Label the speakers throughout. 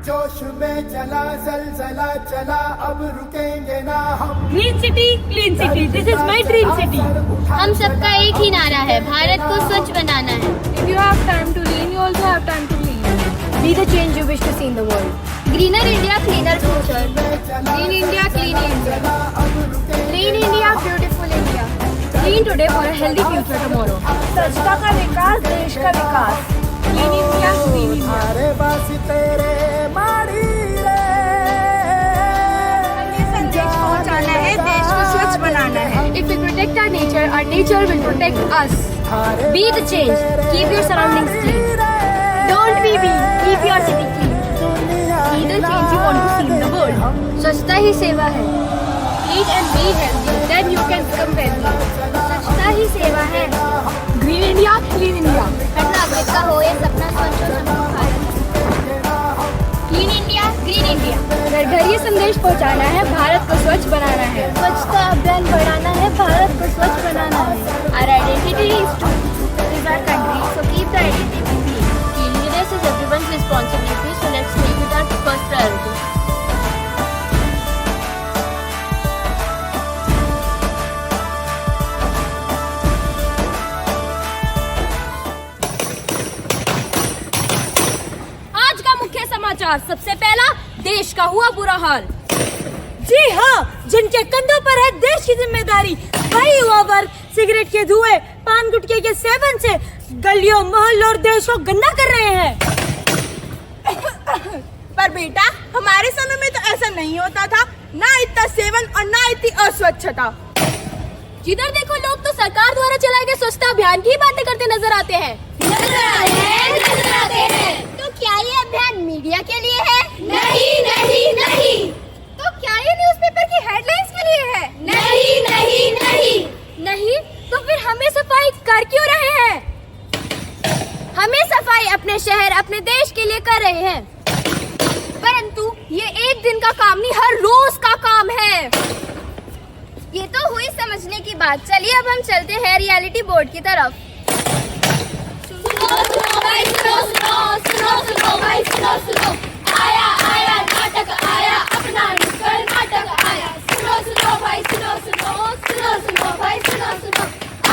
Speaker 1: जोश में चला जलजला चला, अब रुकेंगे ना हम।
Speaker 2: Green city clean city, this is my dream city.
Speaker 3: हम सबका एक ही नारा है, भारत को स्वच्छ बनाना है।
Speaker 2: If you have time to lean, you also have time to lead. Be the change you wish to see in the world.
Speaker 3: Greener India cleaner future.
Speaker 2: Clean India, clean India. Clean India, beautiful India. Clean today for a healthy future tomorrow. स्वच्छता का विकास, देश का विकास। Clean India, clean India.
Speaker 1: अरे बस तेरे माड़ी रे,
Speaker 2: ये संदेश पहुंचाना है, देश को स्वच्छ बनाना है। If we protect our nature will protect us. Be the change. Keep your surroundings clean. Don't be mean. Keep your city clean. Be the change you want to see in the world. स्वच्छता ही सेवा है. Eat and be healthy. Then you can become wealthy. स्वच्छता ही सेवा है. Green India, clean India.
Speaker 3: हर नागरिक का हो ये सपना, स्वच्छ और समृद्ध Bharat. Clean India green India.
Speaker 2: घर घर ये संदेश पहुंचाना है, भारत को स्वच्छ बनाना है। स्वच्छता अभियान बढ़ाना है, भारत को स्वच्छ बनाना है।
Speaker 3: Our identity is to is our country, so keep the identity clean. Cleanliness is everyone's responsibility, so let's make it our first priority.
Speaker 2: आज का मुख्य समाचार, सबसे पहला, देश का हुआ बुरा हाल। जी हाँ, जिनके कंधों पर है देश की जिम्मेदारी, वही युवा वर्ग सिगरेट के धुएं, पान गुटखे के सेवन से गलियों, मोहल्लों और देश को गंदा कर रहे हैं।
Speaker 4: पर बेटा, हमारे समय में तो ऐसा नहीं होता था, ना इतना सेवन और ना इतनी अस्वच्छता।
Speaker 2: जिधर देखो लोग तो सरकार द्वारा चलाए गए स्वच्छता अभियान की बातें करते नजर आते हैं।
Speaker 3: तो क्या ये अभियान मीडिया के लिए है? नहीं नहीं नहीं।
Speaker 2: तो क्या ये न्यूज़पेपर की हेडलाइंस के लिए है?
Speaker 3: नहीं नहीं नहीं।
Speaker 2: नहीं, तो फिर हमें सफाई कर क्यों रहे हैं? हमें सफाई अपने शहर, अपने देश के लिए कर रहे हैं, परंतु ये एक दिन का काम नहीं, हर रोज का काम है।
Speaker 3: ये तो हुई समझने की बात। चलिए अब हम चलते हैं रियलिटी बोर्ड की तरफ। सुनो भाई सुनो सुनो सुनो सुनो भाई सुनो सुनो, आया आया नाटक आया, अपना नुक्कड़ नाटक आया। सुनो सुनो भाई सुनो सुनो सुनो सुनो भाई सुनो सुनो,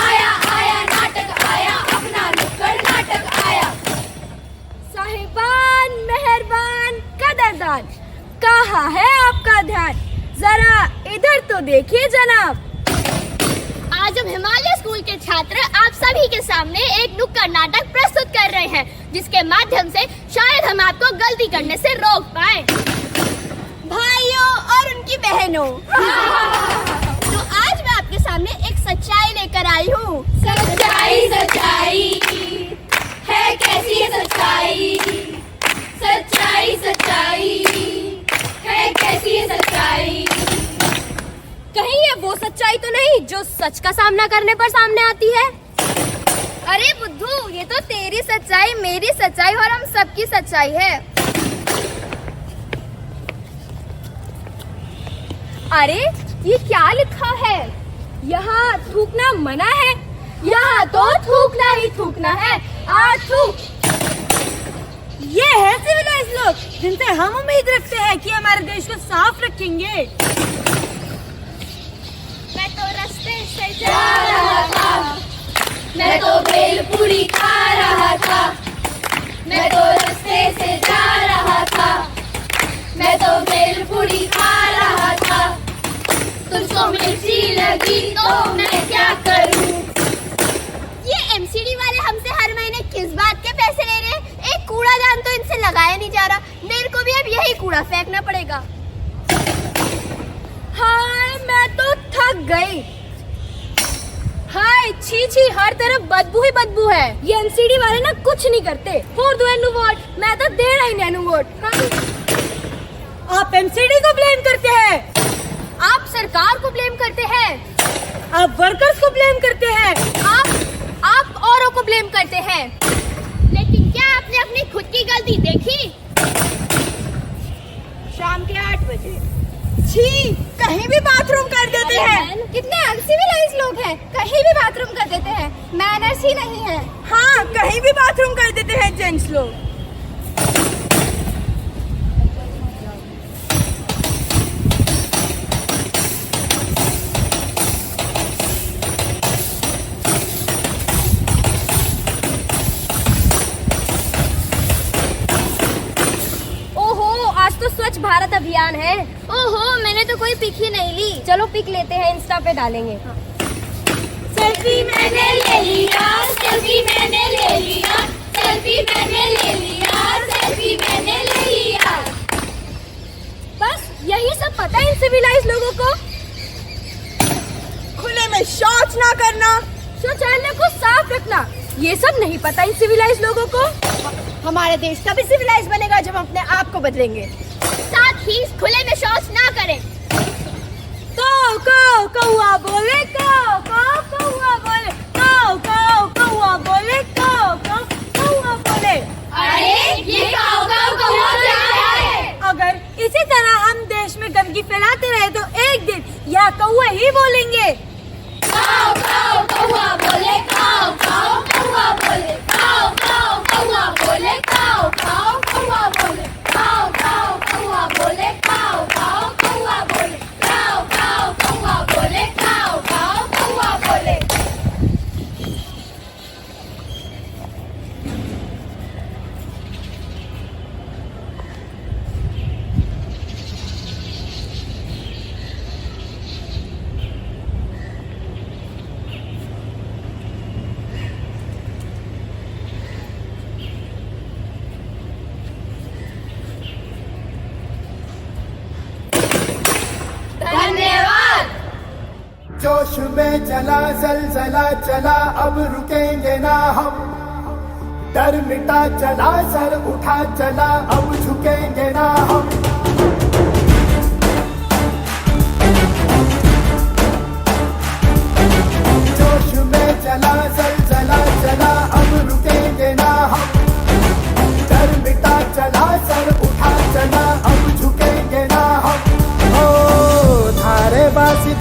Speaker 3: आया आया नाटक आया, अपना नुक्कड़ नाटक आया।
Speaker 2: साहिबान, मेहरबान, कदरदान, कहाँ है आपका ध्यान? जरा इधर तो देखिए जनाब।
Speaker 3: आज हम हिमालय स्कूल के छात्र आप सभी के सामने एक नुक्कड़ नाटक प्रस्तुत कर रहे हैं, जिसके माध्यम से शायद हम आपको गलती करने से रोक पाए।
Speaker 4: भाइयों और उनकी बहनों,
Speaker 3: तो आज मैं आपके सामने एक सच्चाई लेकर आई हूँ।
Speaker 4: सच्चाई सच्चाई है, कैसी है सच्चाई? सच्चाई सच्चाई है, कैसी है सच्चाई?
Speaker 2: कहीं ये वो सच्चाई तो नहीं जो सच का सामना करने पर सामने आती है?
Speaker 3: अरे बुद्धू, ये तो तेरी सच्चाई, मेरी सच्चाई और हम सबकी सच्चाई है।
Speaker 2: अरे ये क्या लिखा है? यहाँ थूकना मना है। यहाँ तो थूकना ही थूकना है। थूक। ये है सिविलाइज लोग, जिनसे हम उम्मीद रखते हैं कि हमारे देश को साफ रखेंगे।
Speaker 3: मैं तो रास्ते से जा रहा था, मैं तो भेलपूरी खा रहा था, मैं तो रास्ते से जा रहा था, मैं तो भेलपूरी खा रहा था। तुझको मिर्ची लगी तो मैं क्या करूं? ये एमसीडी वाले हमसे हर महीने किस बात के पैसे ले रहे हैं? एक कूड़ादान तो इनसे लगाया नहीं जा रहा। मेरे को भी अब यही कूड़ा फेंकना पड़ेगा।
Speaker 2: हाय, मैं तो थक गई। हाय, छी छी, हर तरफ बदबू ही बदबू है। ये एमसीडी वाले ना कुछ नहीं करते। फॉर दो एनु वोट, मैं तो दे रही नैनु वोट। आप एमसीडी को ब्लेम करते हैं,
Speaker 3: आप सरकार को ब्लेम करते हैं,
Speaker 2: आप वर्कर्स को ब्लेम करते हैं,
Speaker 3: आप औरों को ब्लेम करते हैं, लेकिन क्या आपने अपनी खुद की गलती देखी?
Speaker 4: शाम के 8 बजे छी, कहीं भी बाथरूम कर देते हैं।
Speaker 3: कितने अनसिविलाइज लोग हैं, कहीं भी बाथरूम कर देते हैं, मैनर्स ही नहीं है।
Speaker 4: हाँ, कहीं भी बाथरूम कर देते हैं जेंट्स लोग।
Speaker 2: स्वच्छ भारत अभियान है।
Speaker 3: ओहो, मैंने तो कोई पिक ही नहीं ली।
Speaker 2: चलो पिक लेते हैं, इंस्टा पे डालेंगे।
Speaker 3: सेल्फी मैंने ले लिया, सेल्फी मैंने ले लिया, सेल्फी मैंने ले लिया, सेल्फी मैंने ले लिया।
Speaker 2: बस यही सब पता है इन सिविलाइज लोगों को।
Speaker 4: खुले में शौच ना करना,
Speaker 2: शौचालय को साफ रखना, ये सब नहीं पता इन सिविलाइज लोगों को।
Speaker 4: हमारे देश तभी सिविलाइज बनेगा जब हम अपने आप को बदलेंगे।
Speaker 3: साथ ही खुले में शौच ना करें।
Speaker 2: कौआ बोले कौआ बोले कौआ बोले कौआ बोले।
Speaker 3: अरे ये काऊ काऊ कौआ क्या है?
Speaker 2: अगर इसी तरह हम देश में गंदगी फैलाते रहे तो एक दिन यह कौआ ही बोलेंगे।
Speaker 3: काऊ काऊ कौआ बोले, काऊ काऊ कौआ बोले, काऊ काऊ कौआ बोले, काऊ काऊ कौआ बोले, काऊ काऊ कौआ बोले, काऊ काऊ कौआ बोले, काऊ काऊ कौआ बोले, काऊ काऊ कौआ बोले। धन्यवाद।
Speaker 1: जोश में चला जलजला चला, अब रुकेंगे ना हम। डर मिटा चला, सर उठा चला, अब झुकेंगे ना हम। जोश में चला जलजला चला, अब रुकेंगे ना हम। डर मिटा चला, सर उठा चला, अब झुकेंगे ना हम। ओ धारे बासी